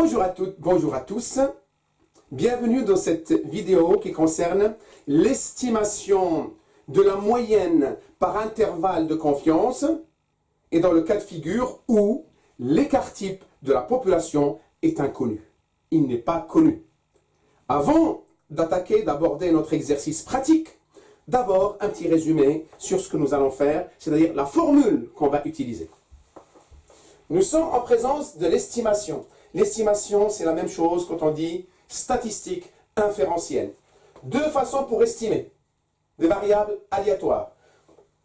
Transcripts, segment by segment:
Bonjour à toutes, bonjour à tous. Bienvenue dans cette vidéo qui concerne l'estimation de la moyenne par intervalle de confiance et dans le cas de figure où l'écart type de la population est inconnu. Il n'est pas connu. Avant d'aborder notre exercice pratique, d'abord un petit résumé sur ce que nous allons faire, c'est-à-dire la formule qu'on va utiliser. Nous sommes en présence de l'estimation. L'estimation, c'est la même chose quand on dit statistique inférentielle. Deux façons pour estimer des variables aléatoires.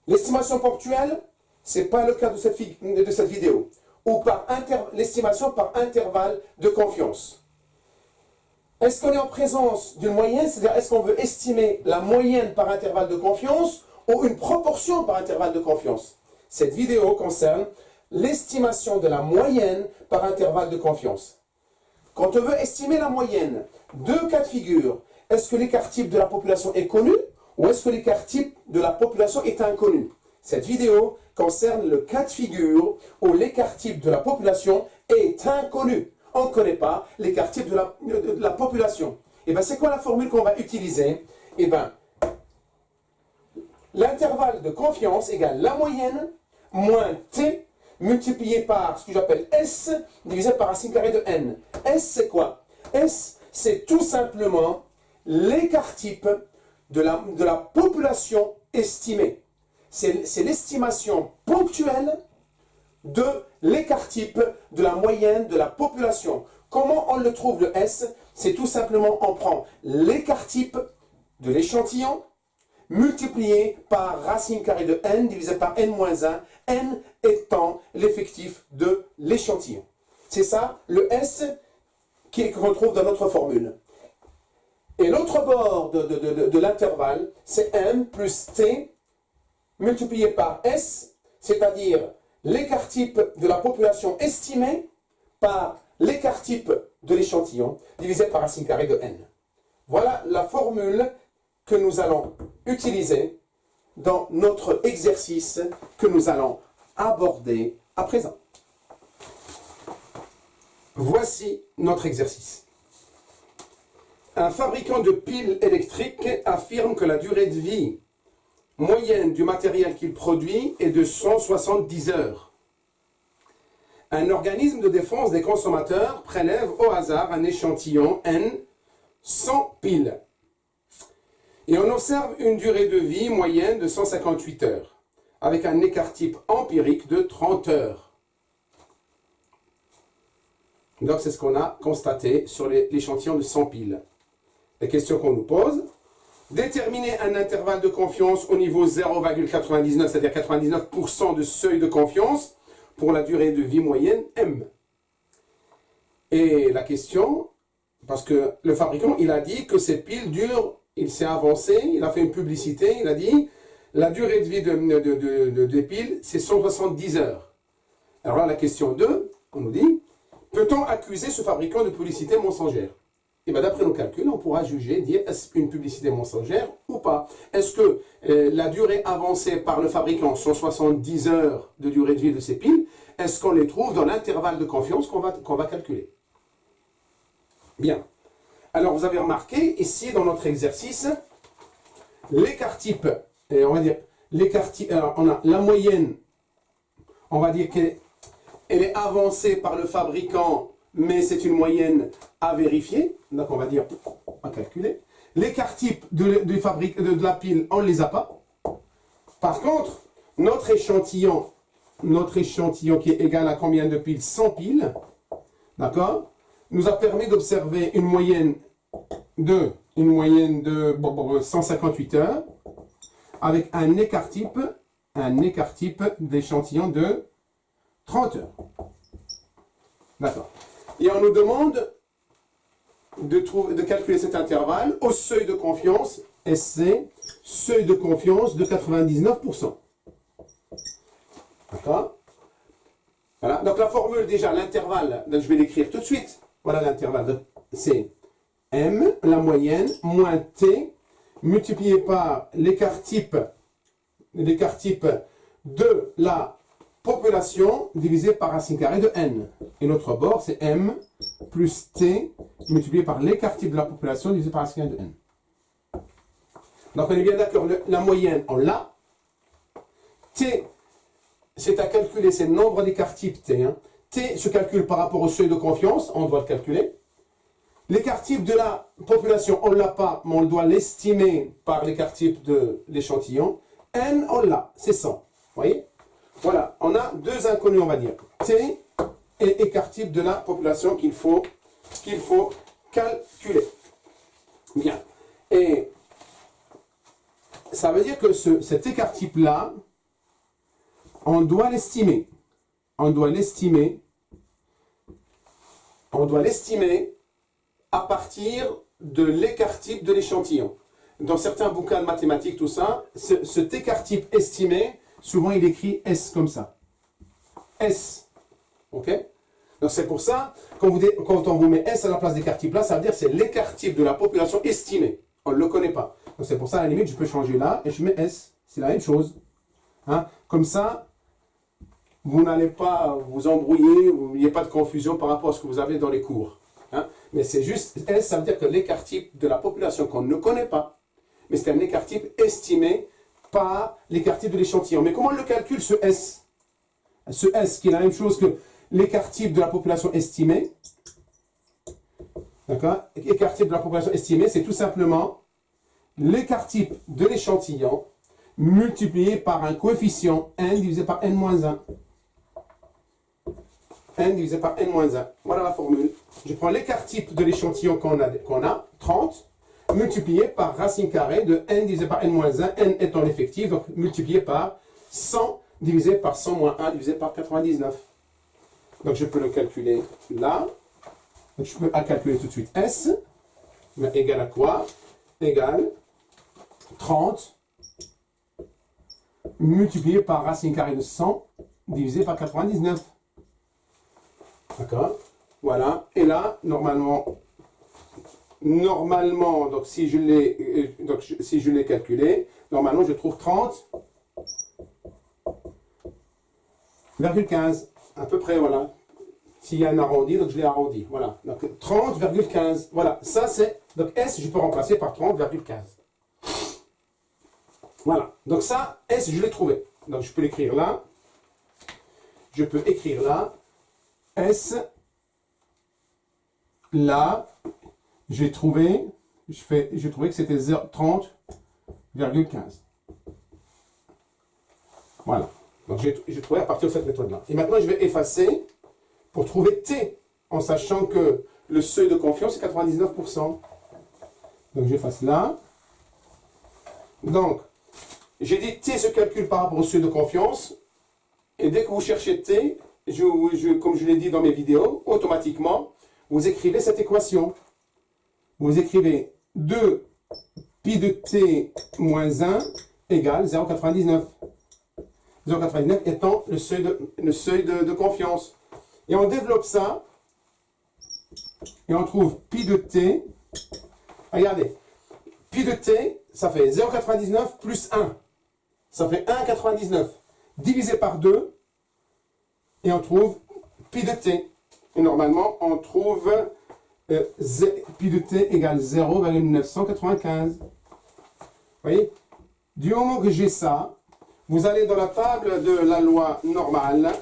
L'estimation ponctuelle, ce n'est pas le cas de cette vidéo, ou l'estimation par intervalle de confiance. Est-ce qu'on est en présence d'une moyenne, c'est-à-dire est-ce qu'on veut estimer la moyenne par intervalle de confiance ou une proportion par intervalle de confiance? Cette vidéo concerne l'estimation de la moyenne par intervalle de confiance. Quand on veut estimer la moyenne, deux cas de figure, est-ce que l'écart type de la population est connu ou est-ce que l'écart type de la population est inconnu? Cette vidéo concerne le cas de figure où l'écart type de la population est inconnu. On ne connaît pas l'écart type de la population. Et bien, c'est quoi la formule qu'on va utiliser? Et bien, l'intervalle de confiance égale la moyenne moins T multiplié par ce que j'appelle S divisé par racine carrée de N. S, c'est quoi? S, c'est tout simplement l'écart type de la population estimée. C'est l'estimation ponctuelle de l'écart type de la moyenne de la population. Comment on le trouve, le S? C'est tout simplement, on prend l'écart type de l'échantillon multiplié par racine carrée de n divisé par n-1, n étant l'effectif de l'échantillon. C'est ça, le S qu'on retrouve dans notre formule. Et l'autre bord de l'intervalle, c'est m plus t multiplié par S, c'est-à-dire l'écart type de la population estimée par l'écart type de l'échantillon divisé par racine carrée de n. Voilà la formule que nous allons utiliser dans notre exercice que nous allons aborder à présent. Voici notre exercice. Un fabricant de piles électriques affirme que la durée de vie moyenne du matériel qu'il produit est de 170 heures. Un organisme de défense des consommateurs prélève au hasard un échantillon N 100 piles. Et on observe une durée de vie moyenne de 158 heures, avec un écart type empirique de 30 heures. Donc c'est ce qu'on a constaté sur l'échantillon de 100 piles. Les questions qu'on nous pose: déterminer un intervalle de confiance au niveau 0,99, c'est-à-dire 99% de seuil de confiance pour la durée de vie moyenne M. Et la question, parce que le fabricant, il a dit que ces piles durent, il s'est avancé, il a fait une publicité, il a dit la durée de vie des piles, c'est 170 heures. Alors là, la question 2, on nous dit, peut-on accuser ce fabricant de publicité mensongère? Et bien d'après nos calculs, on pourra juger, dire est-ce une publicité mensongère ou pas. Est-ce que la durée avancée par le fabricant, 170 heures de durée de vie de ces piles, est-ce qu'on les trouve dans l'intervalle de confiance qu'on va calculer? Bien. Alors vous avez remarqué, ici dans notre exercice, l'écart type, on va dire, l'écart type, alors on a la moyenne, on va dire qu'elle est avancée par le fabricant, mais c'est une moyenne à vérifier, donc on va dire, à calculer. L'écart type de la pile, on ne les a pas. Par contre, notre échantillon qui est égal à combien de piles? 100 piles, d'accord, nous a permis d'observer une moyenne de 158 heures, avec un écart type d'échantillon de 30 heures. D'accord. Et on nous demande de calculer cet intervalle au seuil de confiance, SC, seuil de confiance de 99%. D'accord? Voilà. Donc la formule, déjà, l'intervalle, je vais l'écrire tout de suite. Voilà l'intervalle. C'est M, la moyenne, moins T, multiplié par l'écart type de la population divisé par racine carrée de N. Et notre bord, c'est M plus t multiplié par l'écart type de la population divisé par racine carrée de n. Donc on est bien d'accord, la moyenne, on l'a. T, c'est à calculer, c'est le nombre d'écarts types T. Hein. T se calcule par rapport au seuil de confiance, on doit le calculer. L'écart type de la population, on ne l'a pas, mais on doit l'estimer par l'écart type de l'échantillon. N, on l'a, c'est 100. Vous voyez? Voilà, on a deux inconnus, on va dire. T et écart type de la population qu'il faut calculer. Bien. Et ça veut dire que cet écart type-là, on doit l'estimer. On doit l'estimer à partir de l'écart type de l'échantillon. Dans certains bouquins de mathématiques, tout ça, cet écart type estimé, souvent il écrit S comme ça. S. OK? Donc c'est pour ça, quand on vous met S à la place d'écart type là, ça veut dire que c'est l'écart type de la population estimée. On ne le connaît pas. Donc c'est pour ça, à la limite, je peux changer là et je mets S. C'est la même chose. Hein? Comme ça, vous n'allez pas vous embrouiller, il n'y a pas de confusion par rapport à ce que vous avez dans les cours. Hein? Mais c'est juste, S, ça veut dire que l'écart type de la population qu'on ne connaît pas, mais c'est un écart type estimé par l'écart type de l'échantillon. Mais comment on le calcule, ce S? Ce S qui est la même chose que l'écart type de la population estimée. D'accord? Écart type de la population estimée, c'est tout simplement l'écart type de l'échantillon multiplié par un coefficient n divisé par n-1. N divisé par n-1. Voilà la formule. Je prends l'écart type de l'échantillon qu'on a, 30, multiplié par racine carrée de n divisé par n-1, n étant l'effectif, donc multiplié par 100 divisé par 100 moins 1 divisé par 99. Donc je peux le calculer là. Donc je peux calculer tout de suite S, mais égal à quoi? Égal 30 multiplié par racine carrée de 100 divisé par 99. D'accord? Voilà. Et là, normalement, donc si je l'ai calculé, normalement je trouve 30,15. À peu près, voilà. S'il y a un arrondi, donc je l'ai arrondi. Voilà. Donc 30,15. Voilà. Ça c'est. Donc S, je peux remplacer par 30,15. Voilà. Donc ça, S, je l'ai trouvé. Donc je peux l'écrire là. Je peux écrire là. S. Là. J'ai trouvé. J'ai trouvé que c'était 30,15. Voilà. Donc j'ai trouvé à partir de cette méthode-là. Et maintenant, je vais effacer pour trouver T, en sachant que le seuil de confiance est 99%. Donc j'efface là. Donc, j'ai dit T se calcule par rapport au seuil de confiance. Et dès que vous cherchez T, comme je l'ai dit dans mes vidéos, automatiquement, vous écrivez cette équation. Vous écrivez 2 pi de T moins 1 égale 0,99. 0,99 étant le seuil de confiance. Et on développe ça, et on trouve pi de t. Regardez, pi de t, ça fait 0,99 plus 1. Ça fait 1,99 divisé par 2, et on trouve pi de t. Et normalement, on trouve pi de t égale 0,995. Vous voyez? Du moment que j'ai ça, vous allez dans la table de la loi normale,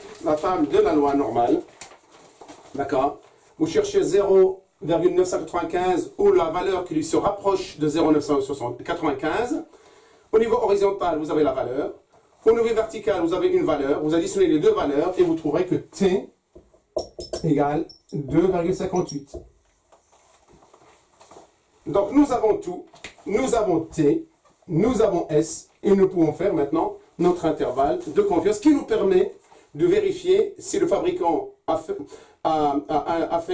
d'accord? Vous cherchez 0,995 ou la valeur qui lui se rapproche de 0,995. Au niveau horizontal, vous avez la valeur. Au niveau vertical, vous avez une valeur. Vous additionnez les deux valeurs et vous trouverez que T égale 2,58. Donc nous avons tout. Nous avons T, nous avons S et nous pouvons faire maintenant notre intervalle de confiance qui nous permet de vérifier si le fabricant a fait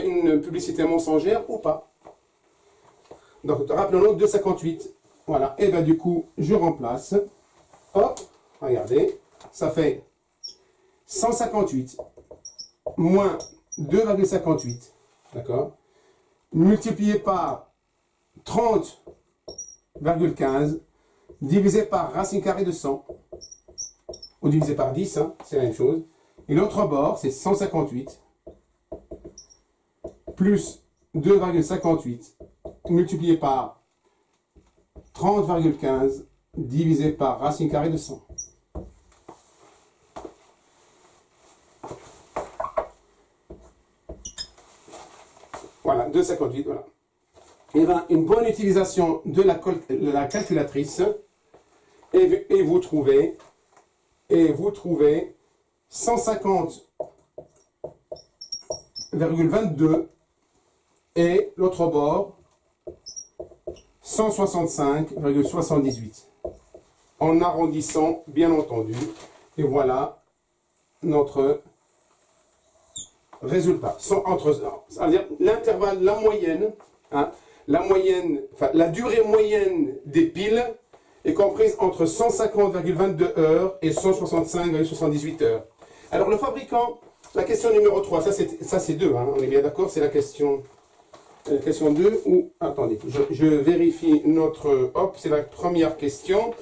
une publicité mensongère ou pas. Donc, rappelons-nous 2,58. Voilà. Et bien, du coup, je remplace. Hop, regardez. Ça fait 158 moins 2,58. D'accord? Multiplié par 30,15 divisé par racine carrée de 100. Ou divisé par 10, hein, c'est la même chose. Et l'autre bord, c'est 158 plus 2,58 multiplié par 30,15 divisé par racine carrée de 100. Voilà, 2,58, voilà. Et bien, une bonne utilisation de la calculatrice, et vous trouvez 150,22 et l'autre bord 165,78. En arrondissant, bien entendu, et voilà notre résultat. C'est-à-dire l'intervalle, la moyenne, hein, la durée moyenne des piles est comprise entre 150,22 heures et 165,78 heures. Alors le fabricant, la question numéro 3, ça c'est 2, hein, on est bien d'accord, c'est la question 2, ou, attendez, je vérifie notre, hop, c'est la première question,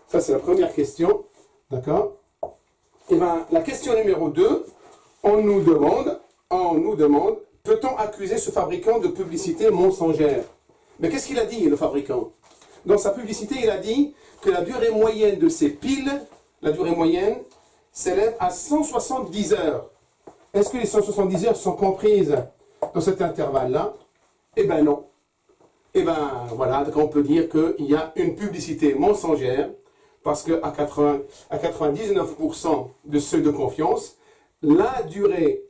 ça c'est la première question, d'accord. Et bien la question numéro 2, on nous demande, peut-on accuser ce fabricant de publicité mensongère? Mais qu'est-ce qu'il a dit, le fabricant? Dans sa publicité, il a dit que la durée moyenne de ces piles, la durée moyenne, s'élève à 170 heures. Est-ce que les 170 heures sont comprises dans cet intervalle-là? Eh bien non. Eh bien voilà, donc on peut dire qu'il y a une publicité mensongère, parce qu'à 99% de ceux de confiance, la durée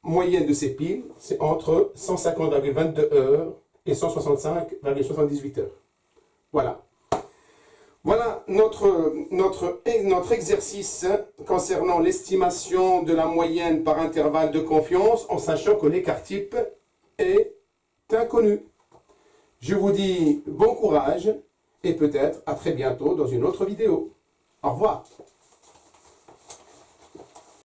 moyenne de ces piles, c'est entre 150,22 heures et 165,78 heures. Voilà. Voilà notre exercice concernant l'estimation de la moyenne par intervalle de confiance, en sachant que l'écart type est inconnu. Je vous dis bon courage et peut-être à très bientôt dans une autre vidéo. Au revoir.